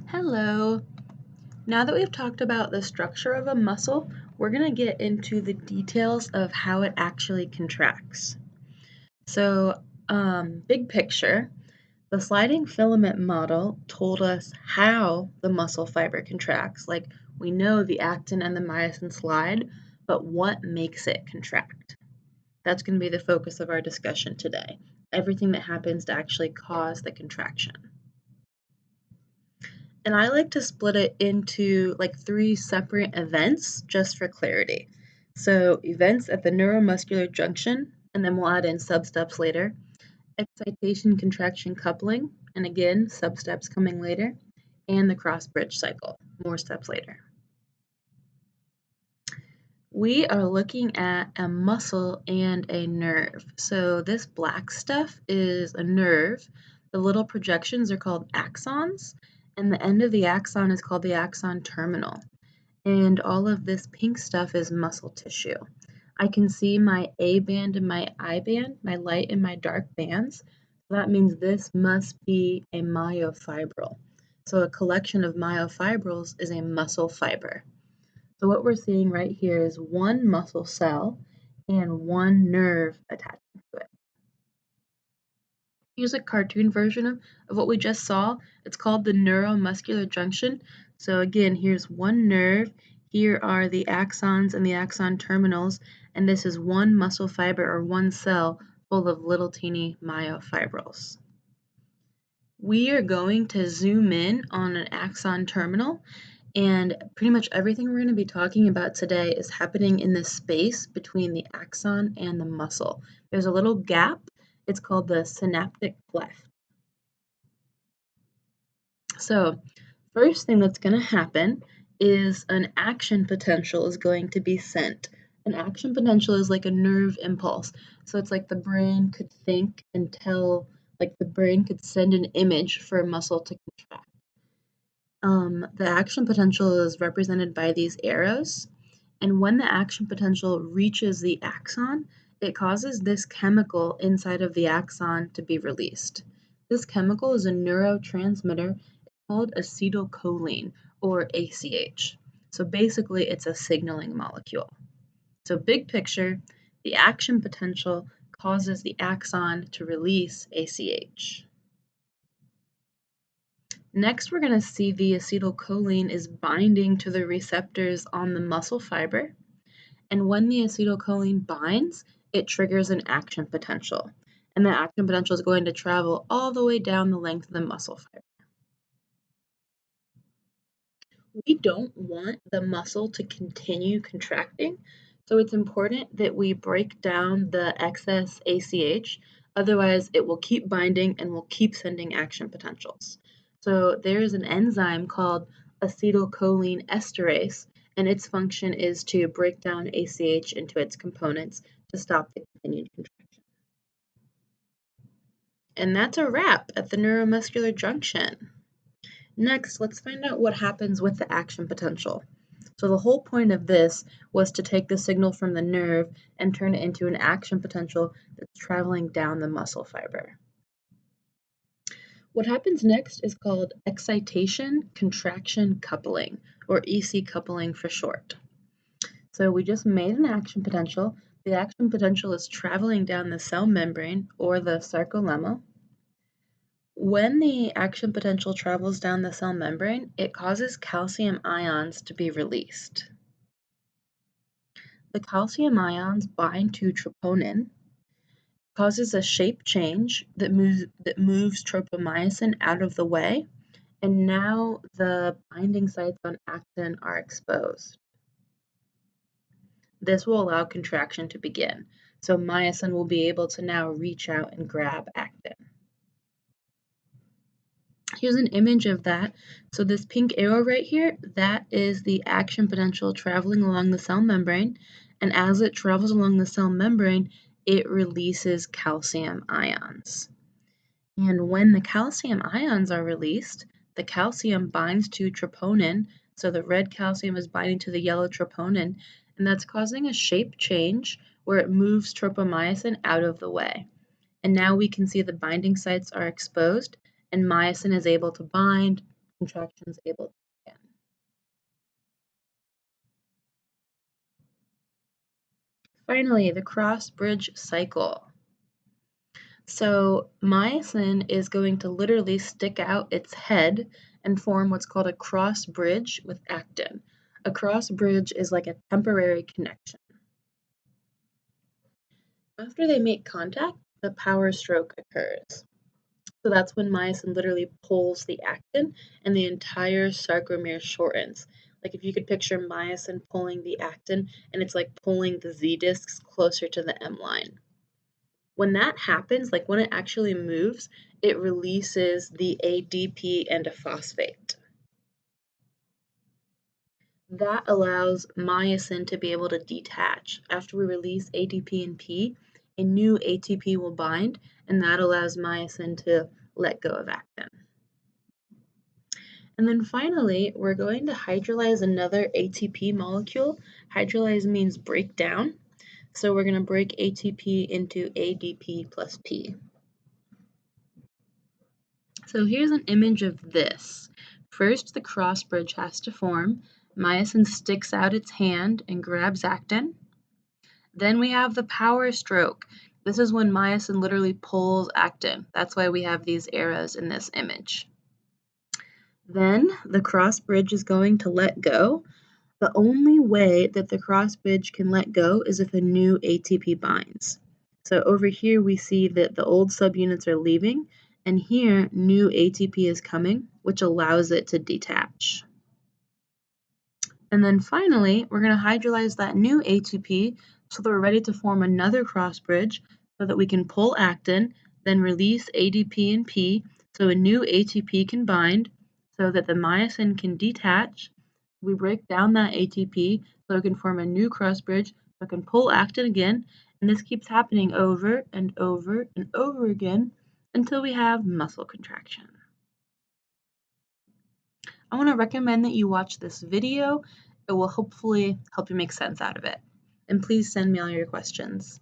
Hello. Now that we've talked about the structure of a muscle, we're going to get into the details of how it actually contracts. So, big picture, the sliding filament model told us how the muscle fiber contracts. Like we know the actin and the myosin slide, but what makes it contract? That's going to be the focus of our discussion today. Everything that happens to actually cause the contraction. And I like to split it into like 3 separate events just for clarity. So events at the neuromuscular junction, and then we'll add in substeps later. Excitation-contraction coupling, and again, substeps coming later. And the cross-bridge cycle, more steps later. We are looking at a muscle and a nerve. So this black stuff is a nerve. The little projections are called axons, and the end of the axon is called the axon terminal. And all of this pink stuff is muscle tissue. I can see my A band and my I band, my light and my dark bands. So that means this must be a myofibril. So a collection of myofibrils is a muscle fiber. So what we're seeing right here is one muscle cell and one nerve attached to it. Here's a cartoon version of what we just saw. It's called the neuromuscular junction. So again, here's one nerve. Here are the axons and the axon terminals, and this is one muscle fiber or one cell full of little teeny myofibrils. We are going to zoom in on an axon terminal, and pretty much everything we're going to be talking about today is happening in the space between the axon and the muscle. There's a little gap. It's called the synaptic cleft. So, first thing that's going to happen is an action potential is going to be sent. An action potential is like a nerve impulse. So it's like the brain could think and tell, like the brain could send an image for a muscle to contract. The action potential is represented by these arrows, and when the action potential reaches the axon, it causes this chemical inside of the axon to be released. This chemical is a neurotransmitter called acetylcholine, or ACH. So basically, it's a signaling molecule. So big picture, the action potential causes the axon to release ACH. Next, we're going to see the acetylcholine is binding to the receptors on the muscle fiber. And when the acetylcholine binds, it triggers an action potential. And the action potential is going to travel all the way down the length of the muscle fiber. We don't want the muscle to continue contracting, so it's important that we break down the excess ACH. Otherwise, it will keep binding and will keep sending action potentials. So there is an enzyme called acetylcholine esterase, and its function is to break down ACH into its components to stop the continued contraction. And that's a wrap at the neuromuscular junction. Next, let's find out what happens with the action potential. So the whole point of this was to take the signal from the nerve and turn it into an action potential that's traveling down the muscle fiber. What happens next is called Excitation-Contraction Coupling, or EC coupling for short. So we just made an action potential. The action potential is traveling down the cell membrane, or the sarcolemma. When the action potential travels down the cell membrane, it causes calcium ions to be released. The calcium ions bind to troponin, causes a shape change that moves tropomyosin out of the way, and now the binding sites on actin are exposed. This will allow contraction to begin, so myosin will be able to now reach out and grab actin. Here's an image of that. So this pink arrow right here, that is the action potential traveling along the cell membrane. And as it travels along the cell membrane, it releases calcium ions. And when the calcium ions are released, the calcium binds to troponin. So the red calcium is binding to the yellow troponin, and that's causing a shape change where it moves tropomyosin out of the way. And now we can see the binding sites are exposed, and myosin is able to bind contraction is able to begin. Finally, the cross-bridge cycle. So myosin is going to literally stick out its head and form what's called a cross bridge with actin. A cross bridge is like a temporary connection. After they make contact, the power stroke occurs. So that's when myosin literally pulls the actin and the entire sarcomere shortens. Like if you could picture myosin pulling the actin and it's like pulling the Z discs closer to the M line. When that happens, like when it actually moves, it releases the ADP and a phosphate. That allows myosin to be able to detach. After we release ADP and P, a new ATP will bind, and that allows myosin to let go of actin. And then finally, we're going to hydrolyze another ATP molecule. Hydrolyze means break down. So we're going to break ATP into ADP plus P. So here's an image of this. First, the cross bridge has to form. Myosin sticks out its hand and grabs actin. Then we have the power stroke. This is when myosin literally pulls actin. That's why we have these arrows in this image. Then the cross bridge is going to let go. The only way that the cross bridge can let go is if a new ATP binds. So over here we see that the old subunits are leaving, and here new ATP is coming, which allows it to detach. And then finally, we're going to hydrolyze that new ATP so that we're ready to form another cross bridge so that we can pull actin, then release ADP and P so a new ATP can bind so that the myosin can detach. We break down that ATP so it can form a new cross bridge so it can pull actin again, and this keeps happening over and over and over again until we have muscle contraction. I want to recommend that you watch this video. It will hopefully help you make sense out of it. And please send me all your questions.